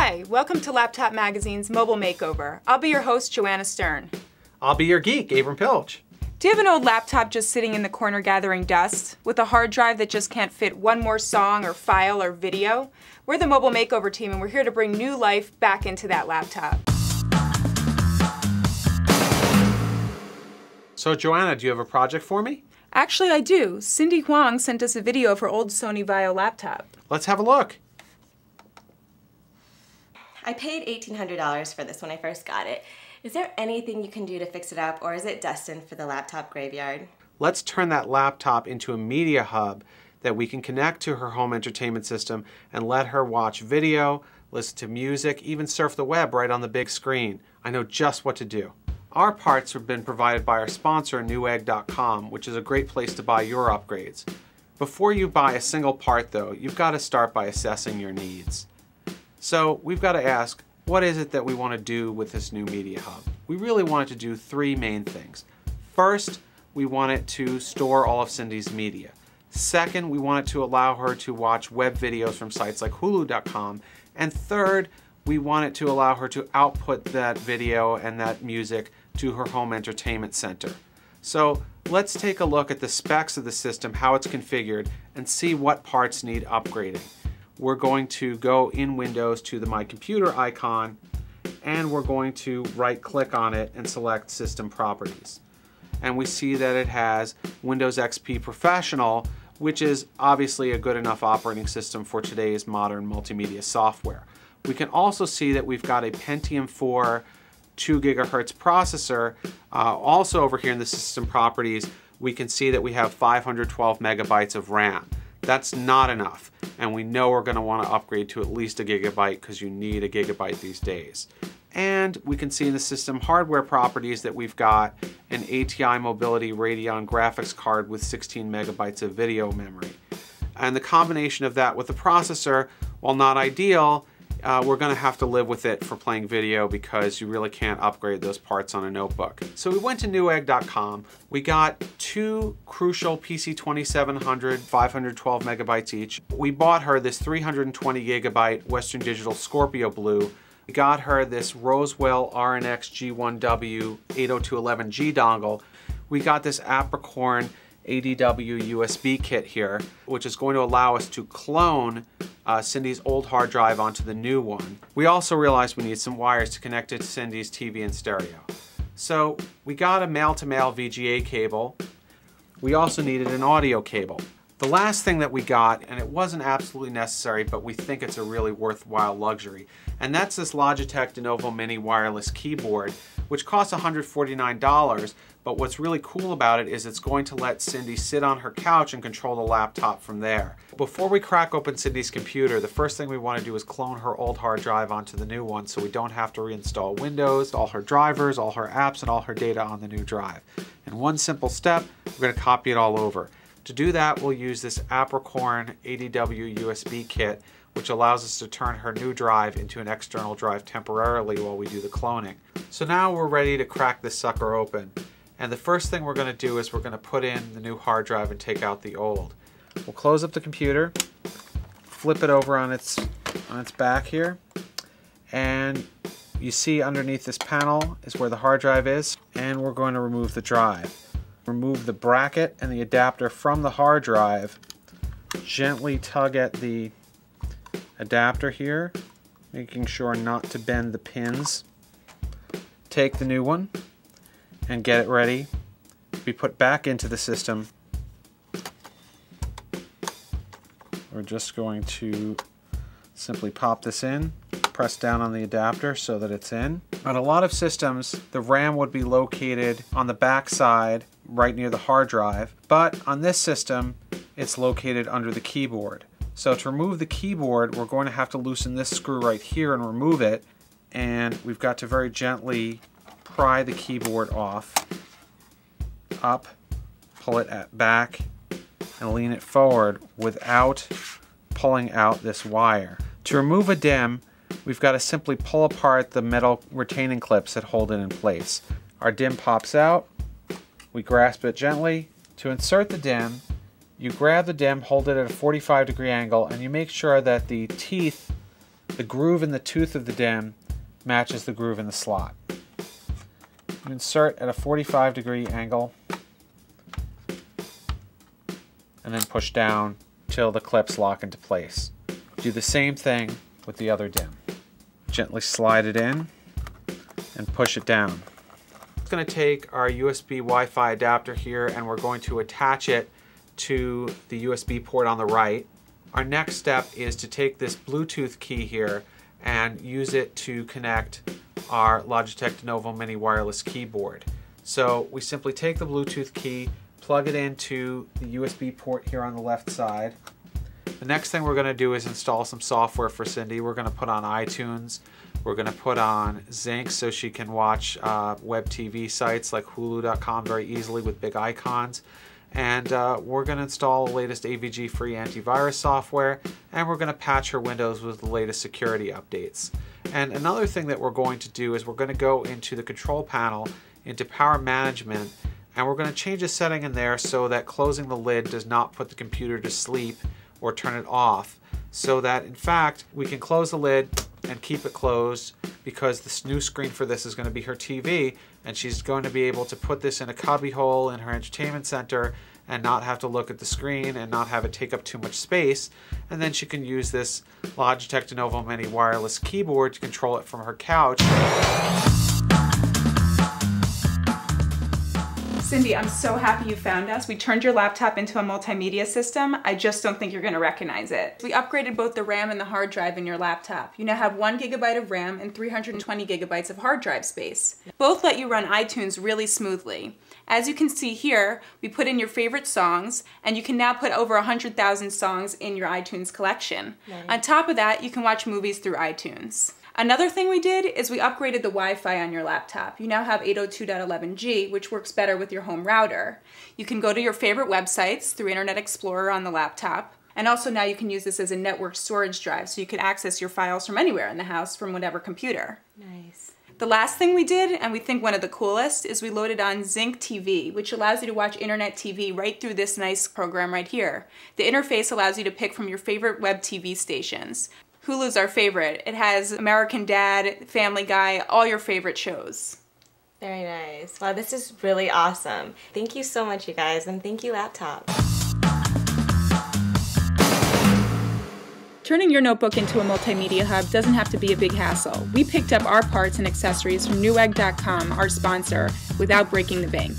Hi, welcome to Laptop Magazine's Mobile Makeover. I'll be your host, Joanna Stern. I'll be your geek, Abram Pilch. Do you have an old laptop just sitting in the corner gathering dust, with a hard drive that just can't fit one more song or file or video? We're the Mobile Makeover team, and we're here to bring new life back into that laptop. So Joanna, do you have a project for me? Actually, I do. Cindy Huang sent us a video of her old Sony Vaio laptop. Let's have a look. I paid $1,800 for this when I first got it. Is there anything you can do to fix it up, or is it destined for the laptop graveyard? Let's turn that laptop into a media hub that we can connect to her home entertainment system and let her watch video, listen to music, even surf the web right on the big screen. I know just what to do. Our parts have been provided by our sponsor, Newegg.com, which is a great place to buy your upgrades. Before you buy a single part though, you've got to start by assessing your needs. So we've got to ask, what is it that we want to do with this new media hub? We really want it to do three main things. First, we want it to store all of Cindy's media. Second, we want it to allow her to watch web videos from sites like Hulu.com. And third, we want it to allow her to output that video and that music to her home entertainment center. So let's take a look at the specs of the system, how it's configured, and see what parts need upgrading. We're going to go in Windows to the My Computer icon, and we're going to right-click on it and select System Properties. And we see that it has Windows XP Professional, which is obviously a good enough operating system for today's modern multimedia software. We can also see that we've got a Pentium 4 2 gigahertz processor. Also over here in the System Properties, we can see that we have 512 megabytes of RAM. That's not enough, and we know we're going to want to upgrade to at least a gigabyte because you need a gigabyte these days. And we can see in the system hardware properties that we've got an ATI Mobility Radeon graphics card with 16 megabytes of video memory. And the combination of that with the processor, while not ideal, we're going to have to live with it for playing video because you really can't upgrade those parts on a notebook. So we went to Newegg.com. We got two crucial PC2700, 512 megabytes each. We bought her this 320 gigabyte Western Digital Scorpio Blue. We got her this Rosewill RNX G1W 802.11G dongle. We got this APRICORN ADW-USB-KIT here, which is going to allow us to clone Cindy's old hard drive onto the new one. We also realized we need some wires to connect it to Cindy's TV and stereo. So we got a male-to-male VGA cable. We also needed an audio cable. The last thing that we got, and it wasn't absolutely necessary, but we think it's a really worthwhile luxury, and that's this Logitech diNovo Mini wireless keyboard, which costs $149, but what's really cool about it is it's going to let Cindy sit on her couch and control the laptop from there. Before we crack open Cindy's computer, the first thing we want to do is clone her old hard drive onto the new one so we don't have to reinstall Windows, all her drivers, all her apps, and all her data on the new drive. In one simple step, we're going to copy it all over. To do that, we'll use this APRICORN ADW-USB-KIT, which allows us to turn her new drive into an external drive temporarily while we do the cloning. So now we're ready to crack this sucker open. And the first thing we're going to do is we're going to put in the new hard drive and take out the old. We'll close up the computer, flip it over on its back here, and you see underneath this panel is where the hard drive is, and we're going to remove the drive. Remove the bracket and the adapter from the hard drive. Gently tug at the adapter here, making sure not to bend the pins. Take the new one and get it ready to be put back into the system. We're just going to simply pop this in, press down on the adapter so that it's in. On a lot of systems, the RAM would be located on the back side right near the hard drive, but on this system, it's located under the keyboard. So to remove the keyboard, we're going to have to loosen this screw right here and remove it, and we've got to very gently pry the keyboard off, up, pull it back, and lean it forward without pulling out this wire. To remove a DIMM, we've got to simply pull apart the metal retaining clips that hold it in place. Our DIMM pops out, we grasp it gently. To insert the DIMM, you grab the DIMM, hold it at a 45-degree angle, and you make sure that the teeth The groove in the tooth of the DIMM matches the groove in the slot. You insert at a 45-degree angle and then push down till the clips lock into place. Do the same thing with the other DIMM. Gently slide it in and push it down. It's going to take our USB Wi-Fi adapter here and we're going to attach it to the USB port on the right. Our next step is to take this Bluetooth key here and use it to connect our Logitech diNovo Mini wireless keyboard. So we simply take the Bluetooth key, plug it into the USB port here on the left side. The next thing we're going to do is install some software for Cindy. We're going to put on iTunes. We're going to put on Zinc so she can watch web TV sites like Hulu.com very easily with big icons. And we're going to install the latest AVG-free antivirus software, and we're going to patch her Windows with the latest security updates. And another thing that we're going to do is we're going to go into the control panel, into power management, and we're going to change a setting in there so that closing the lid does not put the computer to sleep or turn it off, so that in fact we can close the lid and keep it closed, because this new screen for this is going to be her TV, and she's going to be able to put this in a cubby hole in her entertainment center and not have to look at the screen and not have it take up too much space. And then she can use this Logitech diNovo Mini wireless keyboard to control it from her couch. Cindy, I'm so happy you found us. We turned your laptop into a multimedia system. I just don't think you're going to recognize it. We upgraded both the RAM and the hard drive in your laptop. You now have 1 GB of RAM and 320 GB of hard drive space. Both let you run iTunes really smoothly. As you can see here, we put in your favorite songs, and you can now put over 100,000 songs in your iTunes collection. Nice. On top of that, you can watch movies through iTunes. Another thing we did is we upgraded the Wi-Fi on your laptop. You now have 802.11g, which works better with your home router. You can go to your favorite websites through Internet Explorer on the laptop. And also now you can use this as a network storage drive, so you can access your files from anywhere in the house from whatever computer. Nice. The last thing we did, and we think one of the coolest, is we loaded on Zinc TV, which allows you to watch internet TV right through this nice program right here. The interface allows you to pick from your favorite web TV stations. Hulu's our favorite. It has American Dad, Family Guy, all your favorite shows. Very nice. Wow, this is really awesome. Thank you so much, you guys, and thank you, laptop. Turning your notebook into a multimedia hub doesn't have to be a big hassle. We picked up our parts and accessories from Newegg.com, our sponsor, without breaking the bank.